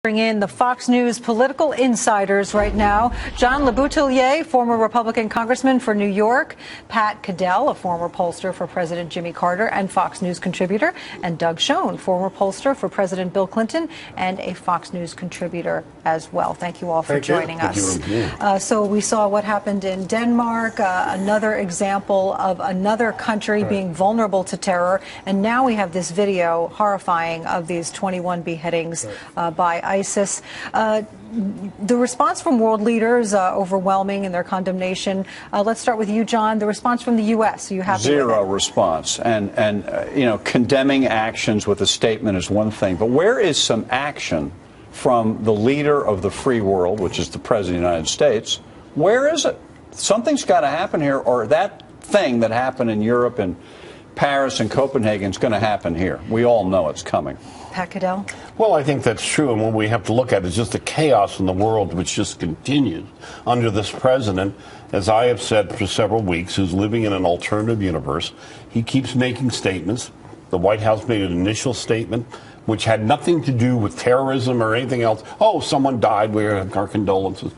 Bring in the Fox News political insiders right now. John LeBoutillier, former Republican congressman for New York, Pat Caddell, a former pollster for President Jimmy Carter and Fox News contributor, and Doug Schoen, former pollster for President Bill Clinton and a Fox News contributor as well. Thank you all for joining us. So we saw what happened in Denmark, another example of another country being vulnerable to terror, and now we have this video, horrifying, of these 21 beheadings by ISIS. The response from world leaders, overwhelming in their condemnation. Let's start with you, John. The response from the U.S. Are you happy Zero with it? response. And you know, condemning actions with a statement is one thing. But where is some action from the leader of the free world, which is the President of the United States? Where is it? Something's got to happen here, or that thing that happened in Europe and Paris and Copenhagen is going to happen here. We all know it's coming. Pat Caddell? Well, I think that's true, and what we have to look at is just the chaos in the world, which just continues under this president, as I have said for several weeks, who's living in an alternative universe. He keeps making statements. The White House made an initial statement which had nothing to do with terrorism or anything else. Oh, someone died, we have our condolences.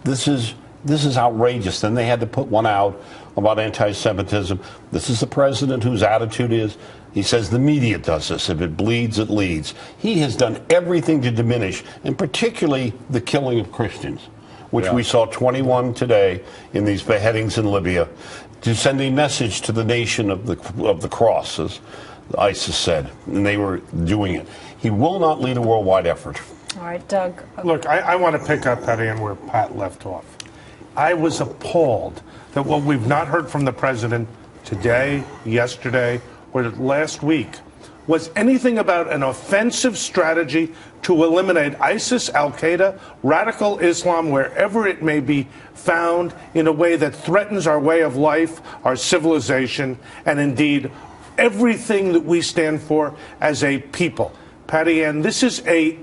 This is outrageous. Then they had to put one out about anti-Semitism. This is the president whose attitude is, he says the media does this. If it bleeds, it leads. He has done everything to diminish, and particularly the killing of Christians, which we saw 21 today in these beheadings in Libya, to send a message to the nation of the cross, as ISIS said, and they were doing it. He will not lead a worldwide effort. All right, Doug. Look, I want to pick up, Patty, where Pat left off. I was appalled that what we've not heard from the president today, yesterday, or last week was anything about an offensive strategy to eliminate ISIS, Al-Qaeda, radical Islam, wherever it may be found, in a way that threatens our way of life, our civilization, and indeed everything that we stand for as a people. Patty Ann, this is a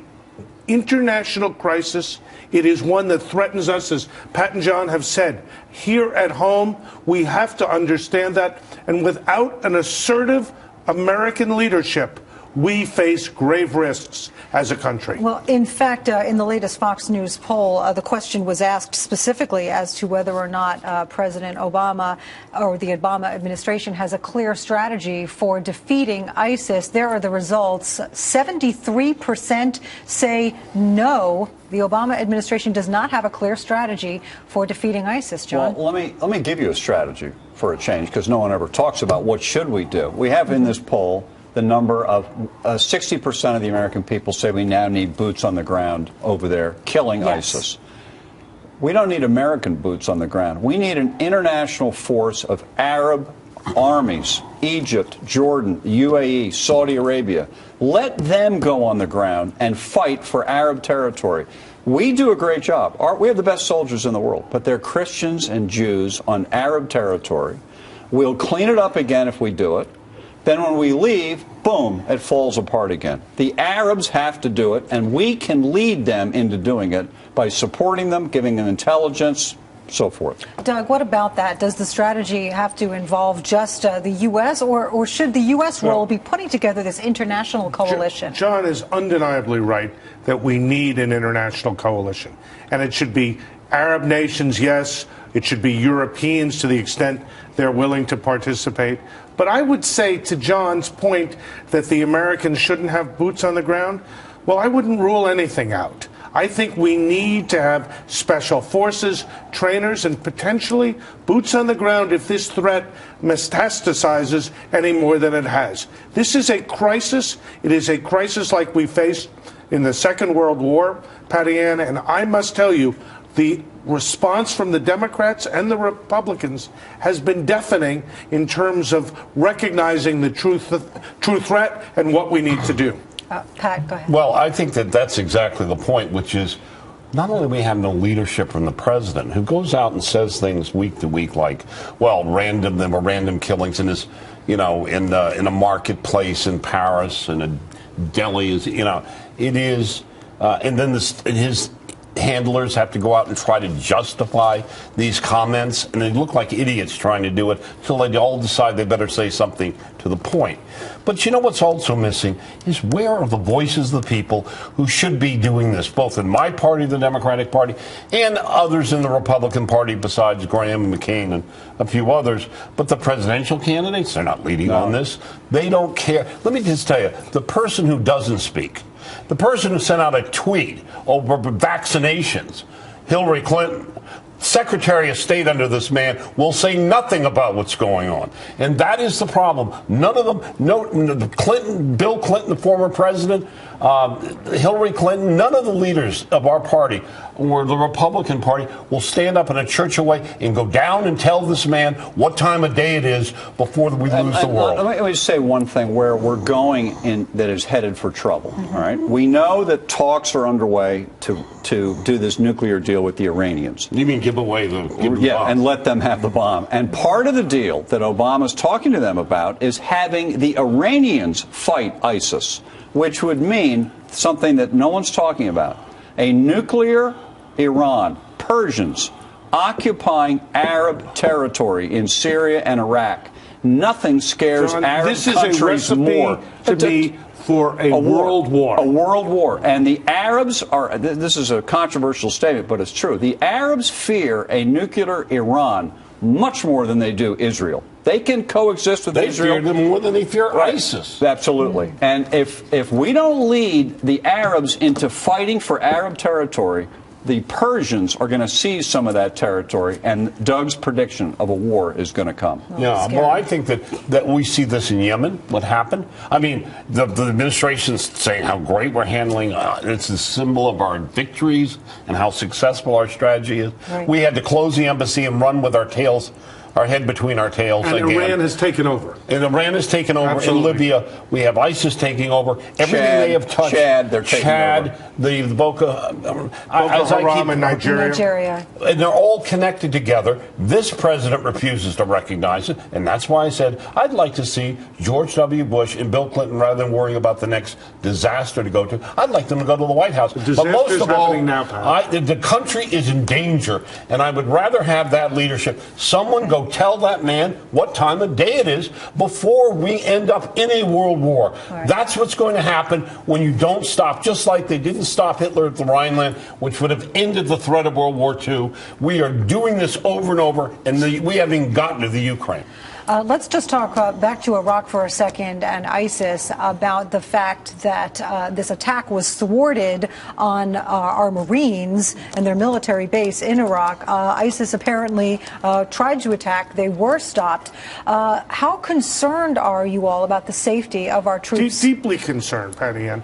international crisis. It is one that threatens us, as Pat and John have said. Here at home, we have to understand that. And without an assertive American leadership, we face grave risks as a country. Well, in fact, in the latest Fox News poll, the question was asked specifically as to whether or not President Obama or the Obama administration has a clear strategy for defeating ISIS. There are the results. 73% say no. The Obama administration does not have a clear strategy for defeating ISIS, John. Well, let me give you a strategy for a change, because no one ever talks about what should we do. We have in this poll the number of 60% of the American people say we now need boots on the ground over there killing ISIS. We don't need American boots on the ground. We need an international force of Arab armies, Egypt, Jordan, UAE, Saudi Arabia. Let them go on the ground and fight for Arab territory. We do a great job. We have the best soldiers in the world, but they're Christians and Jews on Arab territory. We'll clean it up again if we do it. Then when we leave, boom, it falls apart again. The Arabs have to do it, and we can lead them into doing it by supporting them, giving them intelligence, so forth. Doug, what about that? Does the strategy have to involve just the U.S., or should the U.S. role be putting together this international coalition? John is undeniably right that we need an international coalition. And it should be Arab nations, yes. It should be Europeans to the extent they're willing to participate. But I would say, to John's point, that the Americans shouldn't have boots on the ground. Well, I wouldn't rule anything out. I think we need to have special forces, trainers, and potentially boots on the ground if this threat metastasizes any more than it has. This is a crisis. It is a crisis like we faced in the Second World War, Patty Ann, and I must tell you, the response from the Democrats and the Republicans has been deafening in terms of recognizing the true threat and what we need to do. Pat, go ahead. Well, I think that that's exactly the point, which is not only we have no leadership from the president, who goes out and says things week to week like, well, there were random killings in this, in a marketplace in Paris and a deli, it is, and then his handlers have to go out and try to justify these comments, and they look like idiots trying to do it until they all decide they better say something to the point. But you know what's also missing is where are the voices of the people who should be doing this, both in my party, the Democratic Party, and others in the Republican Party besides Graham and McCain and a few others. But the presidential candidates, they're not leading on this. They don't care. Let me just tell you, the person who doesn't speak, the person who sent out a tweet over vaccinations, Hillary Clinton, Secretary of State under this man, will say nothing about what's going on. And that is the problem. None of them, Bill Clinton, the former president, Hillary Clinton, none of the leaders of our party or the Republican Party will stand up in a church away and go down and tell this man what time of day it is before we lose the world. Let me just say one thing where we're going in that is headed for trouble. All right, we know that talks are underway to do this nuclear deal with the Iranians. You mean give away the bomb. And let them have the bomb. And part of the deal that Obama's talking to them about is having the Iranians fight ISIS, which would mean something that no one's talking about: a nuclear Iran, Persians occupying Arab territory in Syria and Iraq. Nothing scares John, Arab this is countries a recipe more. to me for a world war. A world war. And the Arabs are, this is a controversial statement, but it's true. The Arabs fear a nuclear Iran much more than they do Israel. They can coexist with Israel. They fear them more than they fear ISIS. Absolutely. And if we don't lead the Arabs into fighting for Arab territory, the Persians are going to seize some of that territory, and Doug's prediction of a war is going to come. Yeah, well, I think that we see this in Yemen, what happened. I mean, the administration's saying how great we're handling. It's a symbol of our victories and how successful our strategy is. Right. We had to close the embassy and run with our head between our tails and again. Iran has taken over. And Iran has taken over. Absolutely. In Libya, we have ISIS taking over. Everything they have touched. They're taking over. The Boko Haram in Nigeria. And they're all connected together. This president refuses to recognize it. And that's why I said I'd like to see George W. Bush and Bill Clinton, rather than worrying about the next disaster to go to, I'd like them to go to the White House. But most of all, the country is in danger. And I would rather have that leadership. Someone go tell that man what time of day it is before we end up in a world war. Right. That's what's going to happen when you don't stop, just like they didn't stop Hitler at the Rhineland, which would have ended the threat of World War II. We are doing this over and over, and we haven't even gotten to the Ukraine. Let's just talk back to Iraq for a second and ISIS, about the fact that this attack was thwarted on our Marines and their military base in Iraq. ISIS apparently tried to attack. They were stopped. How concerned are you all about the safety of our troops? Deeply concerned, Patty Ann.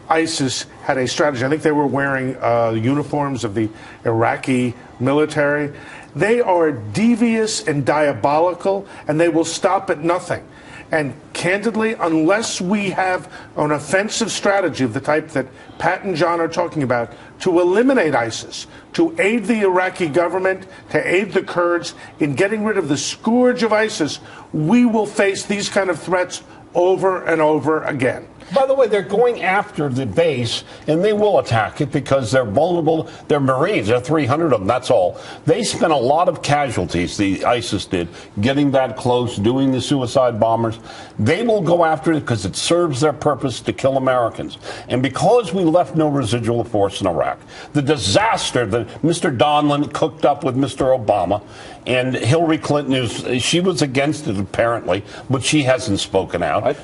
ISIS had a strategy. I think they were wearing uniforms of the Iraqi military. They are devious and diabolical, and they will stop at nothing. And candidly, unless we have an offensive strategy of the type that Pat and John are talking about to eliminate ISIS, to aid the Iraqi government, to aid the Kurds in getting rid of the scourge of ISIS, we will face these kind of threats over and over again. By the way, they're going after the base, and they will attack it because they're vulnerable. They're Marines. There are 300 of them. That's all. They spent a lot of casualties, the ISIS did, getting that close, doing the suicide bombers. They will go after it because it serves their purpose to kill Americans. And because we left no residual force in Iraq, the disaster that Mr. Donlan cooked up with Mr. Obama, and Hillary Clinton, she was against it apparently, but she hasn't spoken out.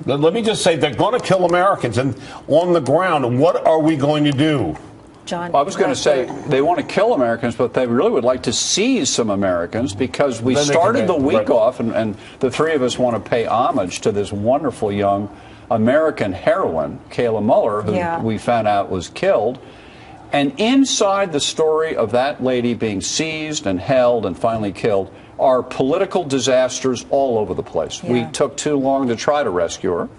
Let me just say, they're going to kill Americans, and on the ground, what are we going to do? John, well, I was going to say they want to kill Americans, but they really would like to seize some Americans because we started the week off, and the three of us want to pay homage to this wonderful young American heroine, Kayla Mueller, who we found out was killed. And inside the story of that lady being seized and held and finally killed are political disasters all over the place. Yeah. We took too long to try to rescue her.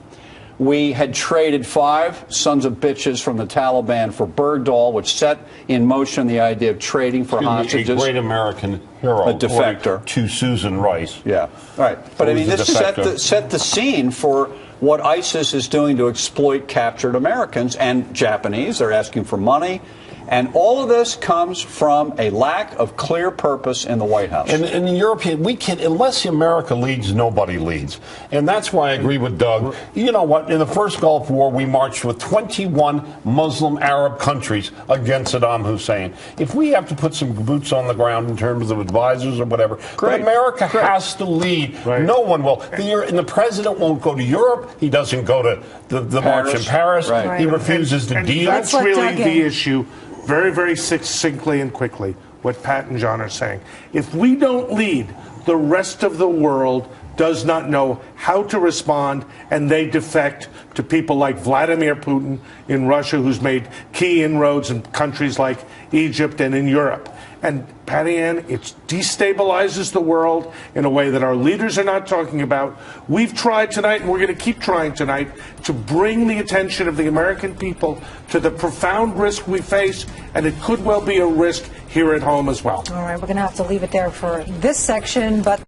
We had traded 5 sons of bitches from the Taliban for Bergdahl, which set in motion the idea of trading for hostages. A great American hero. A defector. To Susan Rice. Yeah. All right. But I mean, this set the scene for what ISIS is doing to exploit captured Americans and Japanese. They're asking for money. And all of this comes from a lack of clear purpose in the White House. And in the European, we can, unless America leads, nobody leads. And that's why I agree with Doug. You know what? In the first Gulf War, we marched with 21 Muslim Arab countries against Saddam Hussein. If we have to put some boots on the ground in terms of advisors or whatever, but America has to lead. Right. No one will. And the president won't go to Europe. He doesn't go to the march in Paris. Right. He refuses to deal. That's really the issue. Very, very succinctly and quickly, what Pat and John are saying. If we don't lead, the rest of the world does not know how to respond, and they defect to people like Vladimir Putin in Russia, who's made key inroads in countries like Egypt and in Europe. And, Patty Ann, it destabilizes the world in a way that our leaders are not talking about. We've tried tonight, and we're going to keep trying tonight, to bring the attention of the American people to the profound risk we face, and it could well be a risk here at home as well. All right, we're going to have to leave it there for this section, but